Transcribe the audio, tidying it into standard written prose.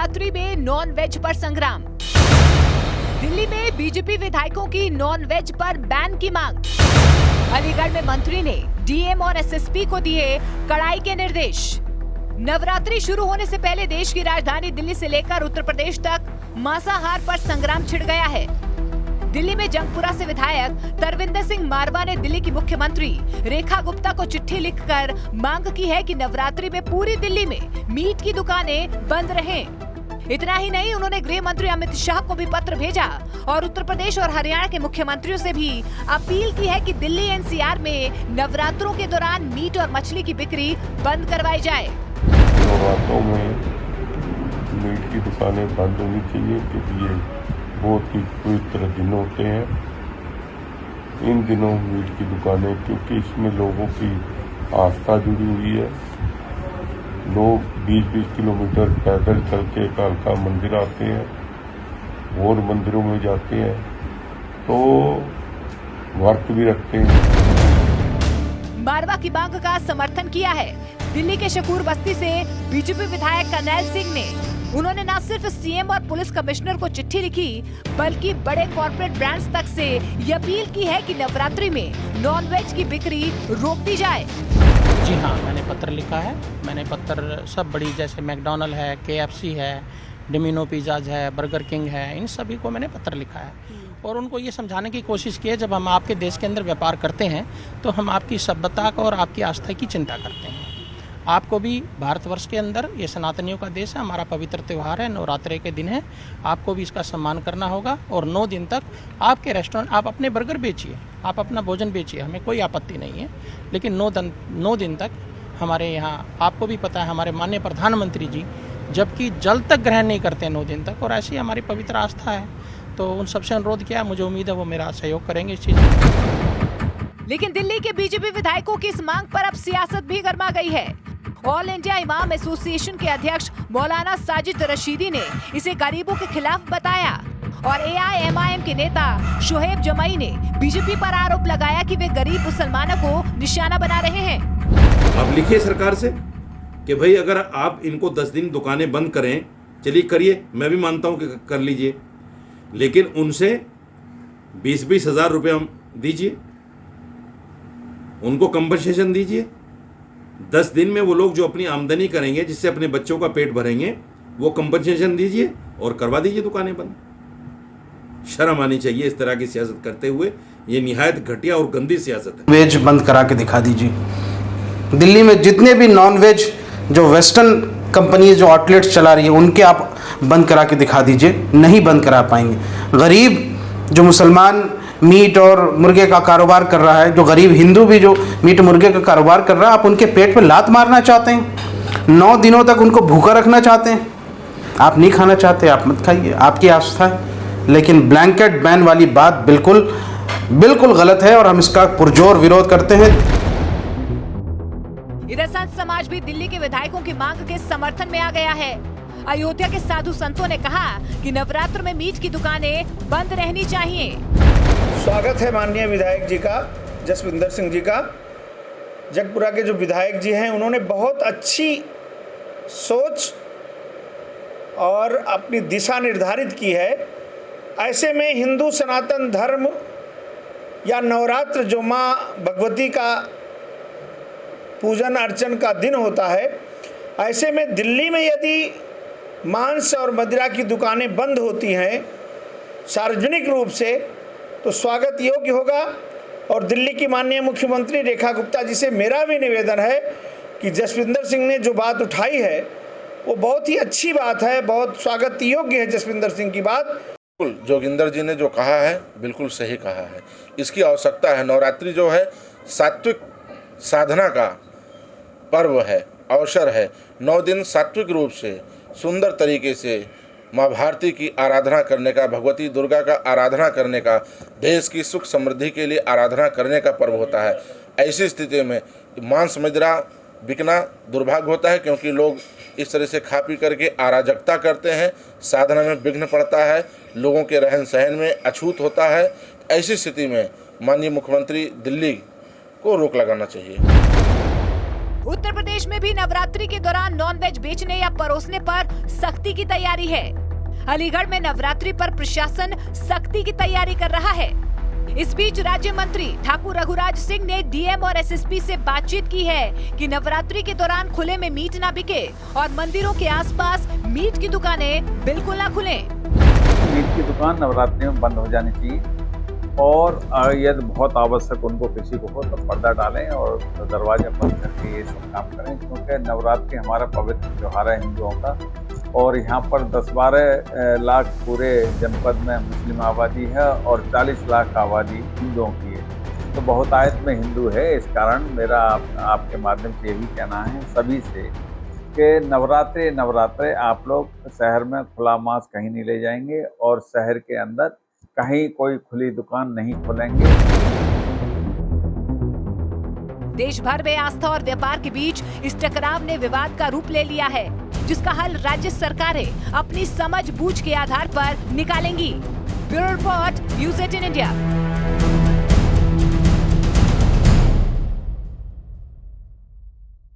नवरात्रि में non veg पर संग्राम। दिल्ली में बीजेपी विधायकों की नॉन वेज पर बैन की मांग। अलीगढ़ में मंत्री ने डीएम और एसएसपी को दिए कड़ाई के निर्देश। नवरात्रि शुरू होने से पहले देश की राजधानी दिल्ली से लेकर उत्तर प्रदेश तक मांसाहार पर संग्राम छिड़ गया है। दिल्ली में जंगपुरा से विधायक तरविंदर सिंह मारवा ने दिल्ली की मुख्यमंत्री रेखा गुप्ता को चिट्ठी लिखकर मांग की है कि नवरात्रि में पूरी दिल्ली में मीट की दुकानें बंद रहें। इतना ही नहीं, उन्होंने गृह मंत्री अमित शाह को भी पत्र भेजा और उत्तर प्रदेश और हरियाणा के मुख्यमंत्रियों से भी अपील की है कि दिल्ली एनसीआर में नवरात्रों के दौरान मीट और मछली की बिक्री बंद करवाई जाए। नवरात्रों में मीट की दुकानें बंद होनी चाहिए क्योंकि ये बहुत ही पवित्र दिन होते हैं। इन दिनों मीट की दुकानें, क्योंकि इसमें लोगों की आस्था जुड़ी हुई है। लोग 20-20 किलोमीटर पैदल चल के कालका मंदिर आते हैं और मंदिरों में जाते हैं, तो व्रत भी रखते हैं। मारवा की मांग का समर्थन किया है दिल्ली के शकूर बस्ती से बीजेपी विधायक कर्नैल सिंह ने। उन्होंने न सिर्फ सीएम और पुलिस कमिश्नर को चिट्ठी लिखी, बल्कि बड़े कॉर्पोरेट ब्रांड्स तक से ये अपील की है कि नवरात्रि में नॉनवेज की बिक्री रोक दी जाए। जी हाँ, मैंने पत्र लिखा है। मैंने पत्र सब बड़ी जैसे मैकडॉनल्ड है, केएफसी है, डोमिनो पिज़्ज़ाज है, बर्गर किंग है, इन सभी को मैंने पत्र लिखा है और उनको ये समझाने की कोशिश की है, जब हम आपके देश के अंदर व्यापार करते हैं तो हम आपकी सभ्यता का और आपकी आस्था की चिंता करते हैं। आपको भी भारतवर्ष के अंदर, ये सनातनियों का देश है, हमारा पवित्र त्यौहार है, नवरात्रि के दिन है, आपको भी इसका सम्मान करना होगा। और 9 दिन तक आपके रेस्टोरेंट, आप अपने बर्गर बेचिए, आप अपना भोजन बेचिए, हमें कोई आपत्ति नहीं है। लेकिन 9 दिन तक हमारे यहाँ, आपको भी पता है, हमारे माननीय प्रधानमंत्री जी जबकि जल तक ग्रहण नहीं करते 9 दिन तक, और ऐसी हमारी पवित्र आस्था है। तो उन सबसे अनुरोध किया, मुझे उम्मीद है वो मेरा सहयोग करेंगे इस चीज़ में। लेकिन दिल्ली के बीजेपी विधायकों की इस मांग पर अब सियासत भी गर्मा गई है। ऑल इंडिया इमाम एसोसिएशन के अध्यक्ष मौलाना साजिद रशीदी ने इसे गरीबों के खिलाफ बताया और एआईएमआईएम के नेता शोएब जमाई ने बीजेपी पर आरोप लगाया कि वे गरीब मुसलमानों को निशाना बना रहे हैं। अब लिखिए सरकार से कि भाई अगर आप इनको 10 दिन दुकानें बंद करें, चलिए करिए, मैं भी मानता हूं कि कर लीजिए, लेकिन उनसे 20-20 हज़ार रुपये दीजिए, उनको कंपनसेशन दीजिए। 10 दिन में वो लोग जो अपनी आमदनी करेंगे, जिससे अपने बच्चों का पेट भरेंगे, वो कंपनसेशन दीजिए और करवा दीजिए दुकानें बंद। शर्म आनी चाहिए इस तरह की सियासत करते हुए। ये निहायत घटिया और गंदी सियासत है। वेज बंद करा के दिखा दीजिए। दिल्ली में जितने भी नॉन वेज जो वेस्टर्न कंपनी जो आउटलेट्स चला रही है, उनके आप बंद करा के दिखा दीजिए। नहीं बंद करा पाएंगे। गरीब जो मुसलमान मीट और मुर्गे का कारोबार कर रहा है, जो गरीब हिंदू भी जो मीट मुर्गे का कारोबार कर रहा है, आप उनके पेट पे लात मारना चाहते हैं। 9 दिनों तक उनको भूखा रखना चाहते हैं। आप नहीं खाना चाहते, आप मत खाइए, आपकी आस्था है। लेकिन ब्लैंकेट बैन वाली बात बिल्कुल गलत है और हम इसका पुरजोर विरोध करते हैं। इधर संत समाज भी दिल्ली के विधायकों की मांग के समर्थन में आ गया है। अयोध्या के साधु संतों ने कहा कि नवरात्र में मीट की दुकानें बंद रहनी चाहिए। स्वागत है माननीय विधायक जी का, जसविंदर सिंह जी का। जगपुरा के जो विधायक जी हैं, उन्होंने बहुत अच्छी सोच और अपनी दिशा निर्धारित की है। ऐसे में हिंदू सनातन धर्म या नवरात्र जो माँ भगवती का पूजन अर्चन का दिन होता है, ऐसे में दिल्ली में यदि मांस और मदिरा की दुकानें बंद होती हैं सार्वजनिक रूप से, तो स्वागत योग्य होगा। और दिल्ली की माननीय मुख्यमंत्री रेखा गुप्ता जी से मेरा भी निवेदन है कि जसविंदर सिंह ने जो बात उठाई है वो बहुत ही अच्छी बात है, बहुत स्वागत योग्य है जसविंदर सिंह की बात। बिल्कुल जोगिंदर जी ने जो कहा है बिल्कुल सही कहा है। इसकी आवश्यकता है। नवरात्रि जो है सात्विक साधना का पर्व है, अवसर है। 9 दिन सात्विक रूप से सुंदर तरीके से माँ भारती की आराधना करने का, भगवती दुर्गा का आराधना करने का, देश की सुख समृद्धि के लिए आराधना करने का पर्व होता है। ऐसी स्थिति में मांस मदिरा बिकना दुर्भाग्य होता है, क्योंकि लोग इस तरह से खा पी करके अराजकता करते हैं, साधना में विघ्न पड़ता है, लोगों के रहन सहन में अछूत होता है। ऐसी स्थिति में माननीय मुख्यमंत्री दिल्ली को रोक लगाना चाहिए। उत्तर प्रदेश में भी नवरात्रि के दौरान नॉनवेज बेचने या परोसने पर सख्ती की तैयारी है। अलीगढ़ में नवरात्रि पर प्रशासन सख्ती की तैयारी कर रहा है। इस बीच राज्य मंत्री ठाकुर रघुराज सिंह ने डीएम और एसएसपी से बातचीत की है कि नवरात्रि के दौरान खुले में मीट ना बिके और मंदिरों के आसपास मीट की दुकानें बिल्कुल ना खुलें। मीट की दुकान नवरात्रि में बंद हो जानी चाहिए और यदि बहुत आवश्यक उनको किसी को हो तो पर्दा डालें और दरवाजा बंद करके ये सब काम करें, क्योंकि नवरात्रि हमारा पवित्र त्योहार है हिंदुओं का और यहाँ पर 10-12 लाख पूरे जनपद में मुस्लिम आबादी है और 40 लाख आबादी हिंदुओं की है, तो बहुतायत में हिंदू है। इस कारण मेरा आपके माध्यम से यही कहना है सभी से कि नवरात्रे आप लोग शहर में खुला मांस कहीं नहीं ले जाएंगे और शहर के अंदर कहीं कोई खुली दुकान नहीं खोलेंगे। देश भर में आस्था और व्यापार के बीच इस टकराव ने विवाद का रूप ले लिया है, जिसका हल राज्य सरकारें अपनी समझ बूझ के आधार पर निकालेंगी। Bureau report, news 18 India.